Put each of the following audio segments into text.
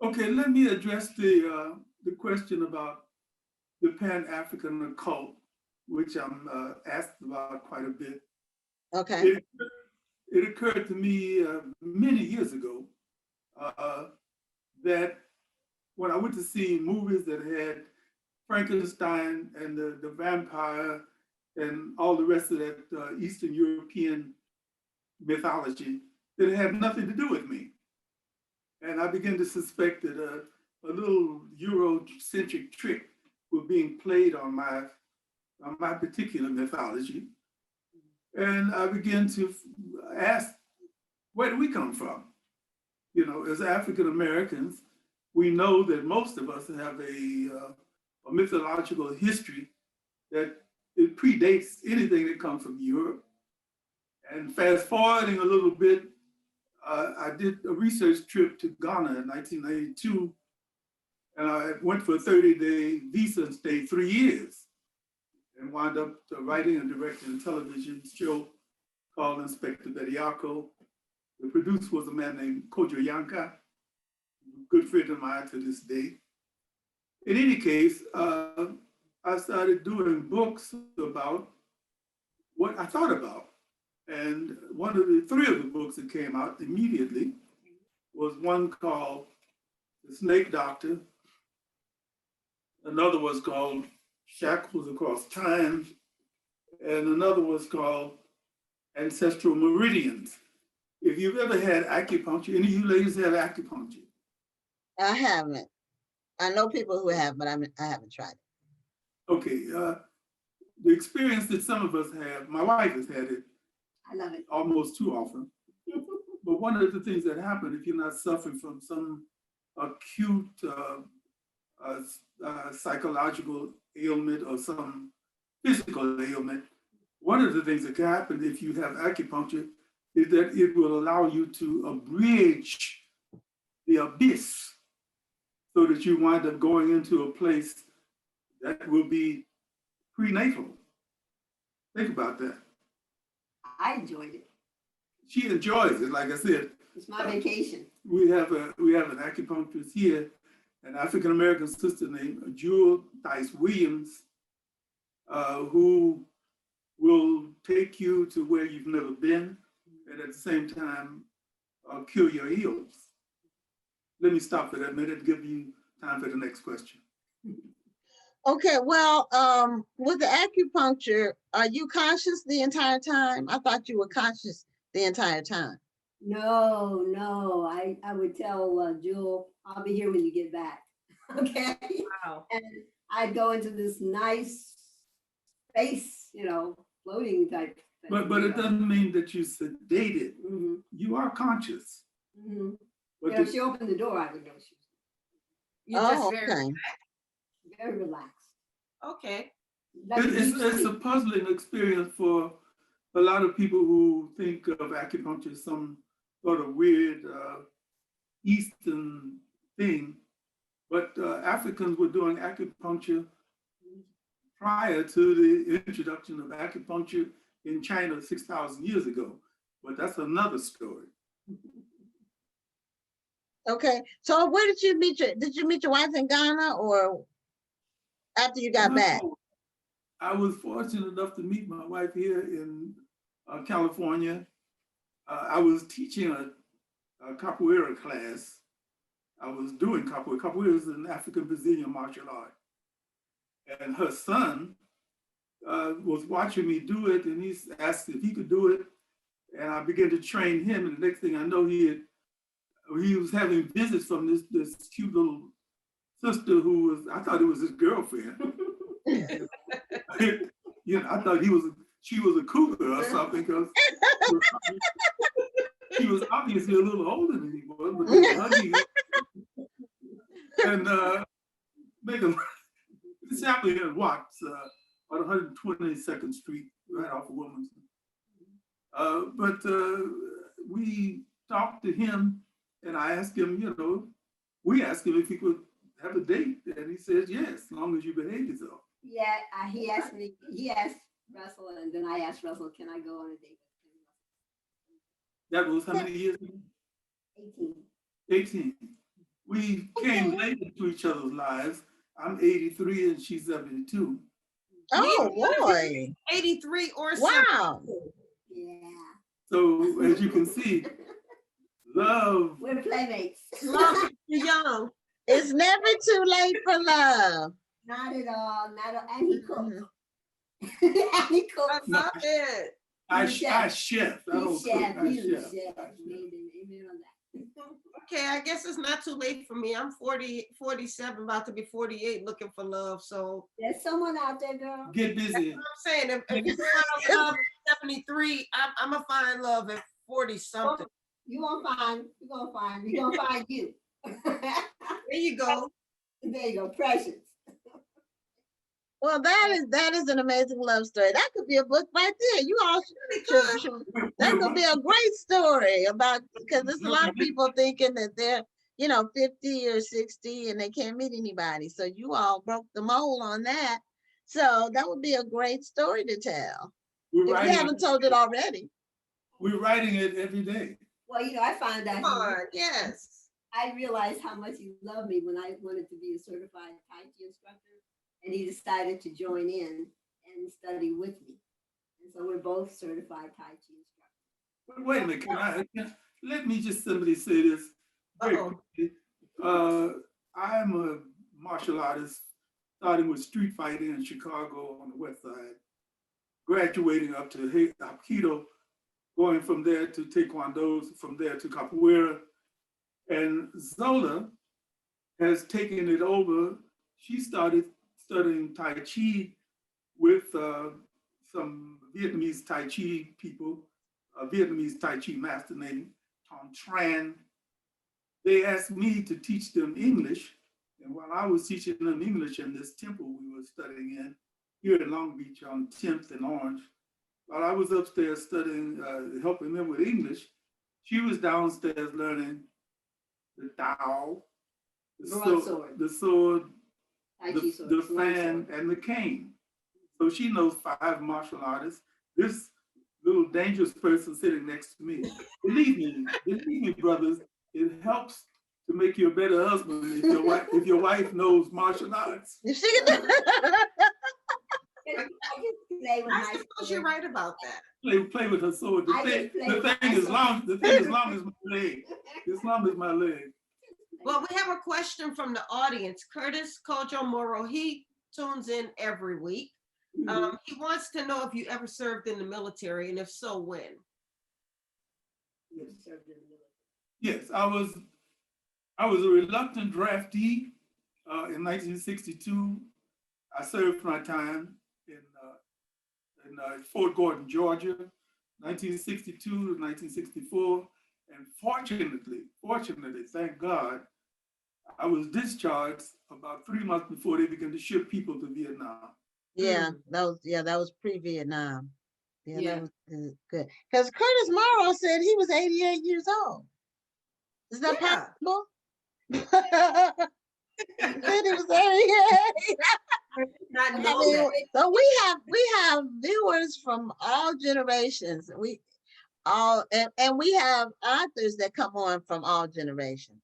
Okay, let me address the question about the Pan-African occult, which I'm asked about quite a bit. Okay. It, it occurred to me many years ago uh, that when I went to see movies that had Frankenstein and the vampire and all the rest of that Eastern European mythology, that it had nothing to do with me. And I began to suspect that a little Eurocentric trick was being played on my particular mythology. And I began to ask, where do we come from? You know, as African Americans, we know that most of us have a mythological history that it predates anything that comes from Europe. And fast forwarding a little bit, I did a research trip to Ghana in 1992, and I went for a 30-day visa and stayed 3 years, and wound up writing and directing a television show called Inspector Bediako. The producer was a man named Kojo Yanka, a good friend of mine to this day. In any case, I started doing books about what I thought about. And one of the three of the books that came out immediately was one called The Snake Doctor. Another was called Shackles Across Time. And another was called Ancestral Meridians. If you've ever had acupuncture, any of you ladies have acupuncture? I haven't. I know people who have, but I haven't tried it. Okay, the experience that some of us have, my wife has had it. I love it. Almost too often. But one of the things that happen if you're not suffering from some acute psychological ailment or some physical ailment, one of the things that can happen if you have acupuncture is that it will allow you to abridge the abyss so that you wind up going into a place that will be prenatal. Think about that. I enjoyed it. She enjoys it, like I said. It's my vacation. We have an acupuncturist here, an African American sister named Jewel Dice Williams, who will take you to where you've never been, and at the same time cure your ills. Let me stop for that minute and give you time for the next question. Okay, well, with the acupuncture, are you conscious the entire time? I thought you were conscious the entire time. No. I would tell Jewel, I'll be here when you get back. Okay. Wow. And I'd go into this nice space, floating type thing. But it doesn't mean that you're sedated. Mm-hmm. You are conscious. Mm-hmm. But If she opened the door, I would know she was You're just Okay. very relaxed. Okay. it's a puzzling experience for a lot of people who think of acupuncture as some sort of weird Eastern thing. But Africans were doing acupuncture prior to the introduction of acupuncture in China 6,000 years ago. But that's another story. Okay, so where did you meet your wife in Ghana or after you got back? I was fortunate enough to meet my wife here in California. I was teaching a capoeira class. I was doing capoeira. Capoeira is an African Brazilian martial art. And her son was watching me do it, and he asked if he could do it. And I began to train him. And the next thing I know, he was having visits from this cute little sister who was, I thought it was his girlfriend. I thought she was a cougar or something, because she was obviously a little older than he was, but they were hugging and making this happened here in Watts, on 122nd Street, right off of Wilmington. But we talked to him, and I asked him, we asked him if he could have a date, and he says yes, as long as you behave yourself. Yeah, he asked Russell, and then I asked Russell, can I go on a date with him? That was how many years ago? 18. 18. we came Okay. late into each other's lives. I'm 83 and she's 72. Oh, Me, boy. 83 or Wow. 72. Yeah. So as you can see, love, We're playmates. Love is too young. It's never too late for love. Not at all. Not at all. And he cooks. Mhm. And he I cooks. love it. I He's a chef. I He's don't cook, chef. I He's a chef. chef. I chef. Amen on that. Okay, I guess it's not too late for me. I'm 40, 47, about to be 48, looking for love. So There's someone out there, girl. Get that's busy. what I'm saying. If you find love at 73, I'm gonna find love at 40 something. You gonna find. You gonna find. You gonna find you. There you go. There you go. Precious. Well, that is an amazing love story. That could be a book right there. You all should. That could be a great story about, because there's a lot of people thinking that they're, 50 or 60 and they can't meet anybody. So you all broke the mold on that. So that would be a great story to tell. We're If you writing, haven't told it already. we're writing it every day. Well, I found Come out. on, yes. I realized how much he loved me when I wanted to be a certified Tai Chi instructor, and he decided to join in and study with me. And so we're both certified Tai Chi instructors. But wait a minute, let me just simply say this very Uh-oh. quickly. I'm a martial artist, starting with street fighting in Chicago on the west side, graduating up to Aikido, going from there to Taekwondo, from there to Capoeira. And Zola has taken it over. She started studying Tai Chi with some Vietnamese Tai Chi people, a Vietnamese Tai Chi master named Tom Tran. They asked me to teach them English. And while I was teaching them English in this temple we were studying in, here in Long Beach on 10th and Orange, while I was upstairs studying, helping them with English, she was downstairs learning the Tao, the sword, Tai Chi sword. the fan, and the cane. So she knows 5 martial artists. This little dangerous person sitting next to me. Believe me, brothers, it helps to make you a better husband if your wife knows martial arts. If she can do I suppose you're right about that. Play with her sword. The thing is long as my leg. As long as my leg. Well, we have a question from the audience. Curtis Kojo Moro, he tunes in every week. He wants to know if you ever served in the military, and if so, when? Yes, I was a reluctant draftee in 1962. I served my time in Fort Gordon, Georgia, 1962 to 1964. And fortunately, thank God, I was discharged about 3 months before they began to ship people to Vietnam. Yeah, that was pre-Vietnam. Yeah. That was good. Because Curtis Morrow said he was 88 years old. Is that possible? He said he was 88. Not know that. So we have viewers from all generations. We have authors that come on from all generations.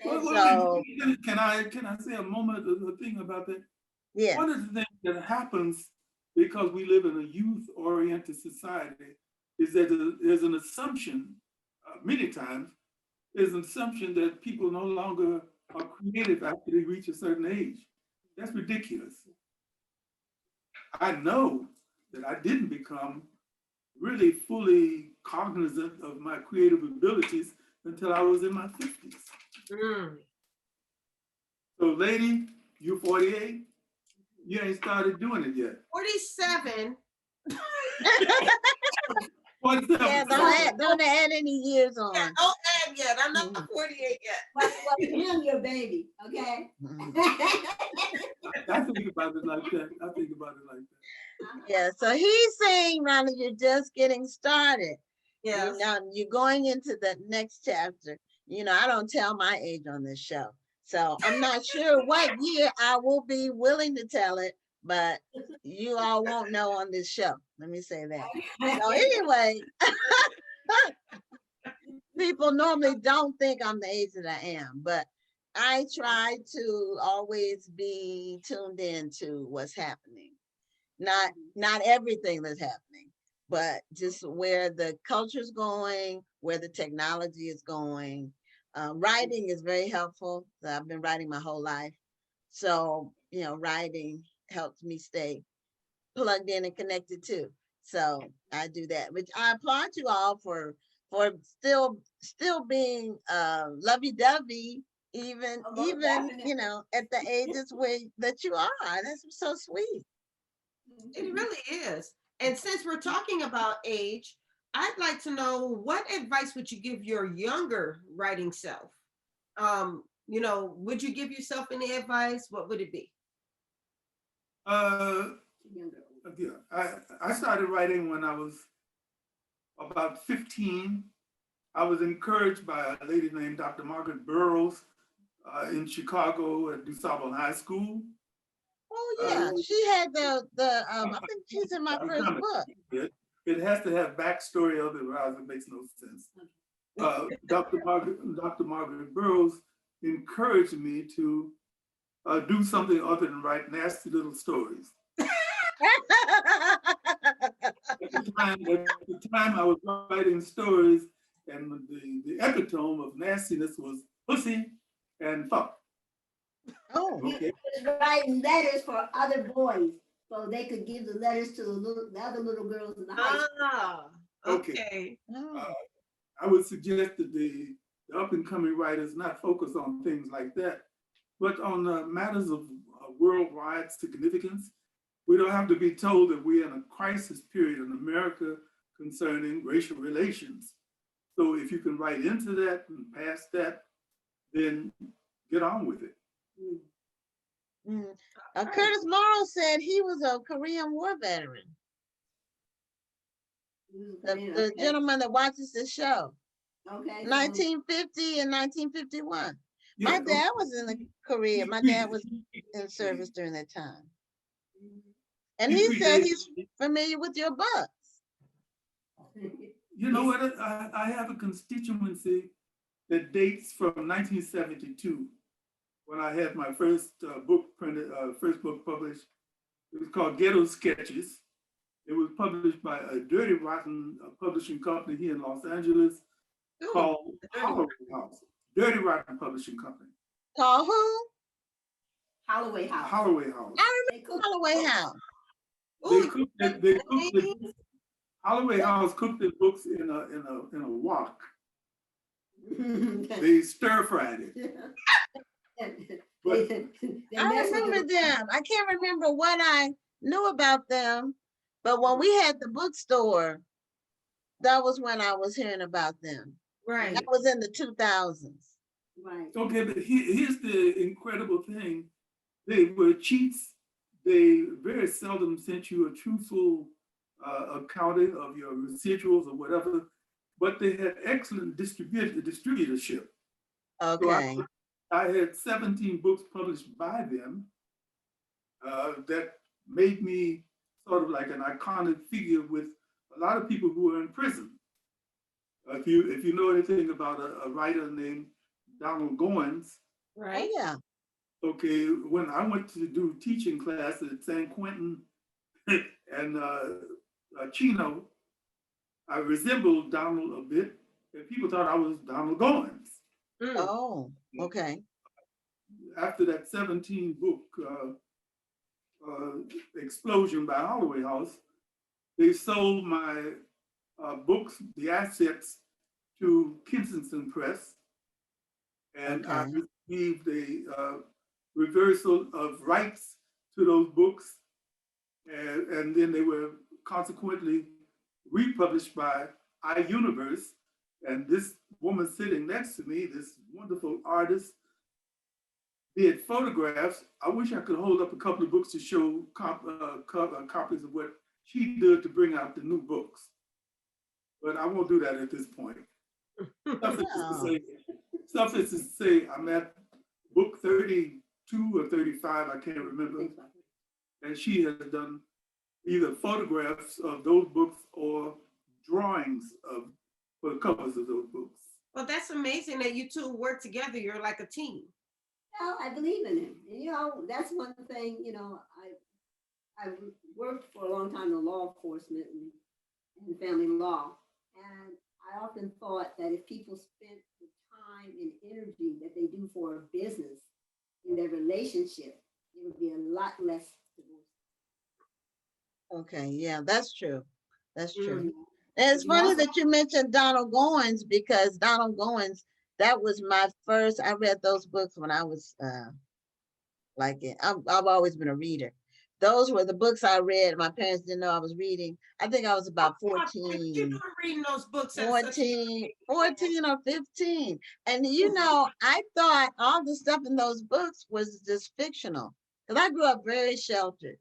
So can I say a moment of the thing about that? yeah. One of the things that happens because we live in a youth-oriented society is that there's an assumption, many times, there's an assumption that people no longer are creative after they reach a certain age. That's ridiculous. I know that I didn't become really fully cognizant of my creative abilities until I was in my 50s. So lady, you're 48, you ain't started doing it yet. 47. 47. Yeah, don't add any years on. Yeah, don't add yet. I'm not 48 yet. Well, him, your baby, okay? I think about it like that. Yeah, so he's saying, Ronnie, you're just getting started. Yes. You're going into the next chapter. I don't tell my age on this show. So I'm not sure what year I will be willing to tell it, but you all won't know on this show. Let me say that. So anyway, people normally don't think I'm the age that I am, but I try to always be tuned in to what's happening. Not everything that's happening, but just where the culture's going, where the technology is going. Writing is very helpful. I've been writing my whole life. So, writing helps me stay plugged in and connected too. So I do that, which I applaud you all for still being lovey-dovey, even Oh, most even definitely. at the ages where that you are. That's so sweet. It really is. And since we're talking about age, I'd like to know what advice would you give your younger writing self? Would you give yourself any advice? What would it be? Uh, Younger. yeah, I started writing when I was about 15. I was encouraged by a lady named Dr. Margaret Burroughs in Chicago at DuSable High School. Oh Uh, yeah, she had the I think she's in my first book. it has to have backstory, otherwise it makes no sense. Dr. Margaret Burroughs encouraged me to do something other than write nasty little stories. At the time I was writing stories, and the epitome of nastiness was pussy and fuck. Oh, He Okay. was writing letters for other boys, so they could give the letters to the other little girls in the high school. Ah, Okay. okay. oh. I would suggest that the up and coming writers not focus on things like that, but on matters of worldwide significance. We don't have to be told that we're in a crisis period in America concerning racial relations. So if you can write into that and past that, then get on with it. Mm. Curtis Morrow said he was a Korean War veteran. The gentleman that watches the show, Okay. 1950 and 1951. My Yeah, dad was in the Korea. My dad was in service during that time. And he said he's familiar with your books. You know what? I have a constituency that dates from 1972 when I had my first book printed, first book published. It was called Ghetto Sketches. It was published by a Dirty Rotten publishing company here in Los Angeles called Holloway House. Dirty Rotten Publishing Company. Call who? Holloway House. Holloway House. I remember Holloway House. They cooked it. Holloway House cooked their books in a wok. They stir fried it. But I remember them. I can't remember what I knew about them, but when we had the bookstore, that was when I was hearing about them. Right. That was in the 2000s. Right. okay, but here's the incredible thing. They were cheats. They very seldom sent you a truthful accounting of your residuals or whatever, but they had excellent distributorship. Okay. So I had 17 books published by them that made me sort of like an iconic figure with a lot of people who are in prison. If you know anything about a writer named Donald Goins, Oh Right. yeah. okay, when I went to do teaching classes at San Quentin and Chino, I resembled Donald a bit, and people thought I was Donald Goins. Mm. Oh, okay. After that 17 book explosion by Holloway House, they sold my books, the assets, to Kensington Press, and I Okay. received a reversal of rights to those books, and then they were consequently republished by iUniverse. And this woman sitting next to me, this wonderful artist, did photographs. I wish I could hold up a couple of books to show copies of what she did to bring out the new books. But I won't do that at this point. Suffice to say, I'm at book 32 or 35, I can't remember. And she has done either photographs of those books or drawings for the covers of those books. Well, that's amazing that you two work together. You're like a team. No, I believe in him. And, that's one thing, I've worked for a long time in law enforcement and family law. And I often thought that if people spent the time and energy that they do for a business in their relationship, it would be a lot less divorce. Okay, yeah, that's true. That's true. Mm. And it's You funny also- that you mentioned Donald Goins, because Donald Goins, that was my first, I read those books when I was I've always been a reader. Those were the books I read. My parents didn't know I was reading. I think I was about You were reading those books at such a 14 or 15. And I thought all the stuff in those books was just fictional. Because I grew up very sheltered,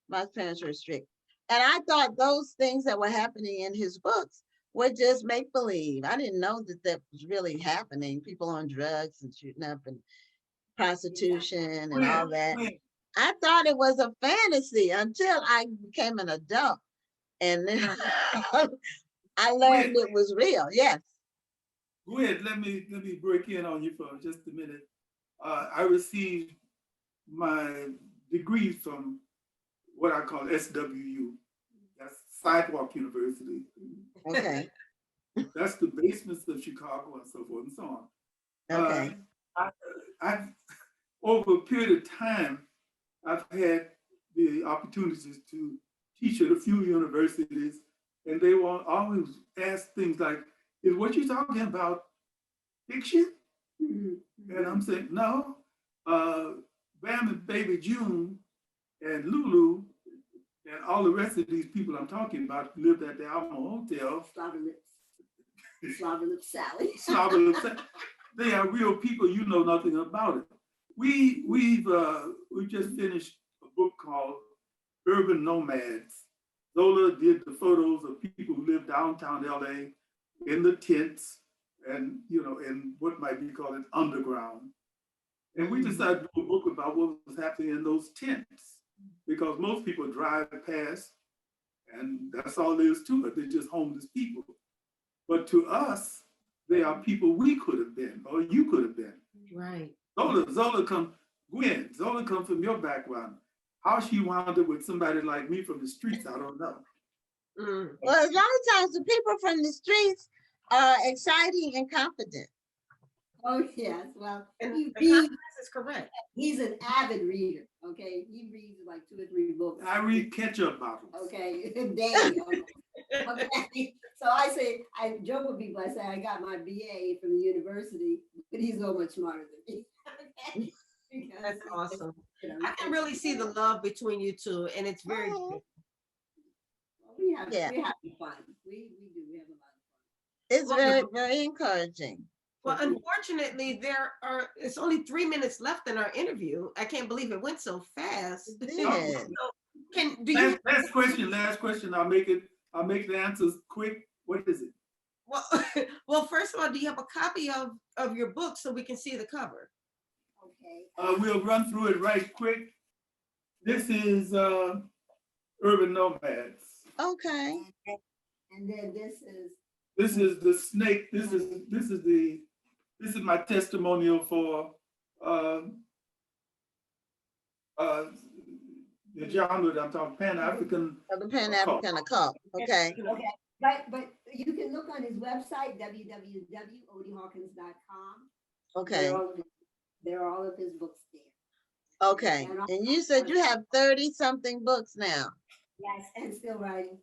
my parents were strict. And I thought those things that were happening in his books were just make believe. I didn't know that that was really happening. People on drugs and shooting up and prostitution and all that. I thought it was a fantasy until I became an adult. And then I learned it was real. Yes. Go ahead. Let me break in on you for just a minute. I received my degree from what I call SWU. That's Sidewalk University. Okay. That's the basements of Chicago and so forth and so on. Okay. I've over a period of time, I've had the opportunities to teach at a few universities, and they will always ask things like, is what you're talking about fiction? Mm-hmm. And I'm saying, no. Bam and Baby June and Lulu and all the rest of these people I'm talking about lived at the Alma Hotel. Slobber Lip Sally. Slobber Lip Sally. They are real people. You know nothing about it. We just finished a book called Urban Nomads. Zola did the photos of people who live downtown LA in the tents and in what might be called an underground. And we decided to do a book about what was happening in those tents, because most people drive past and that's all there is to it. They're just homeless people. But to us, they are people we could have been, or you could have been. right. Zola come from your background. How she wound up with somebody like me from the streets, I don't know. Well, a lot of times the people from the streets are exciting and confident. Oh yes, well, And he the reads, confidence is correct. he's an avid reader. Okay, he reads like 2 or 3 books. I read ketchup bottles. Okay, daily. Okay, so I joke with people. I say I got my BA from the university, but he's so much smarter than me. Okay? Because, That's awesome. I can really see the love between you two, and it's very good. We have fun. We do. We have a lot of fun. It's very, very encouraging. Well, unfortunately, it's only 3 minutes left in our interview. I can't believe it went so fast. It did. So, Last question. I'll make the answers quick. What is it? well, first of all, do you have a copy of your book so we can see the cover? Okay. We'll run through it right quick. This is Urban Nomads. Okay. And then this is the snake. This is my testimonial for the genre that I'm talking, Pan-African. The Pan-African occult. Okay. okay. But you can look on his website, www.odiehawkins.com. Okay. There are all of his books there. Okay. And you said you have 30-something books now. Yes, and still writing.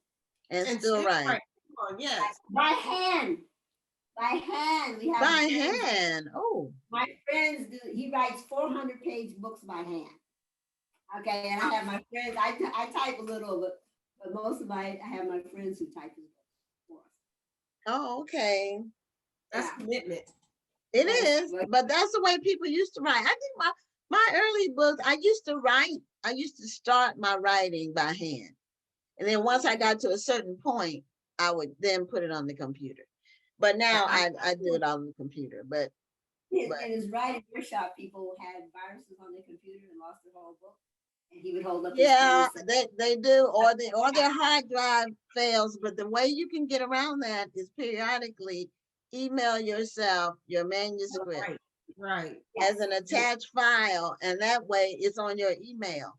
And still writing. Yes. By hand. By hand. We have By hand. Oh. My friends do. He writes 400-page books by hand. Okay, and I have my friends. I type a little, but I have my friends who type his books for us. Oh, okay. That's commitment. It is, but that's the way people used to write. I think my early books, I used to write. I used to start my writing by hand. And then once I got to a certain point, I would then put it on the computer. But now I do it on the computer. But in his writing workshop, people had viruses on their computer and lost their whole book. And he would hold up. Yeah, they do, or their hard drive fails. But the way you can get around that is periodically email yourself your manuscript Right. as an attached file, and that way it's on your email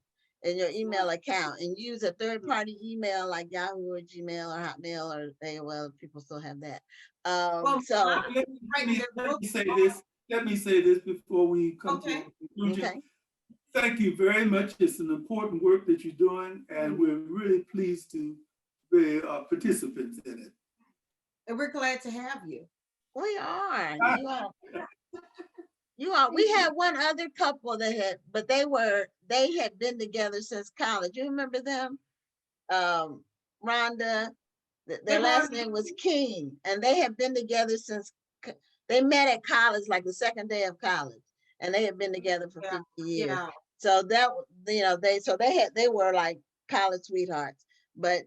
in your email account, and use a third-party email like Yahoo or Gmail or Hotmail or AOL. People still have that. Well, So Let me say this. Let me say this before we come to Okay. a conclusion. okay, Thank you very much. It's an important work that you're doing, and we're really pleased to be participants in it. And we're glad to have you. we are. You are. We had one other couple that had, but they had been together since college. You remember them? Rhonda. Their last name was King, and they had been together since they met at college, like the second day of college, and they had been together for 50 years. Yeah. So that, they were like college sweethearts. But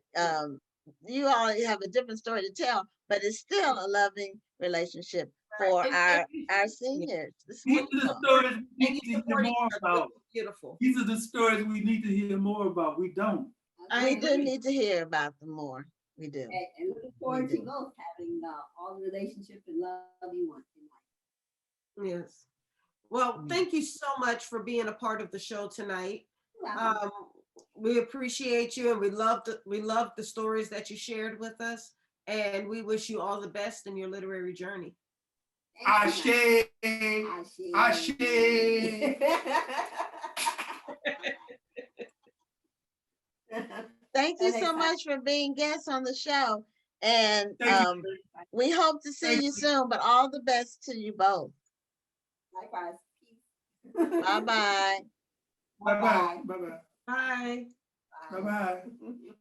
you all have a different story to tell, but it's still a loving relationship for Right. our seniors. This is These are the wonderful. stories we And need you to hear support more each other. about. Beautiful. These are the stories we need to hear more about. We don't. We do agree. need to hear about them more. We do. And looking forward to both having all the relationship and love you want in life. Yes. Well, thank you so much for being a part of the show tonight. We appreciate you, and we love the stories that you shared with us, and we wish you all the best in your literary journey. Ashe. Ashe. Thank you so much for being guests on the show. And we hope to see you soon, but all the best to you both. Likewise. Bye-bye. Bye-bye. Bye-bye. Bye. Bye-bye.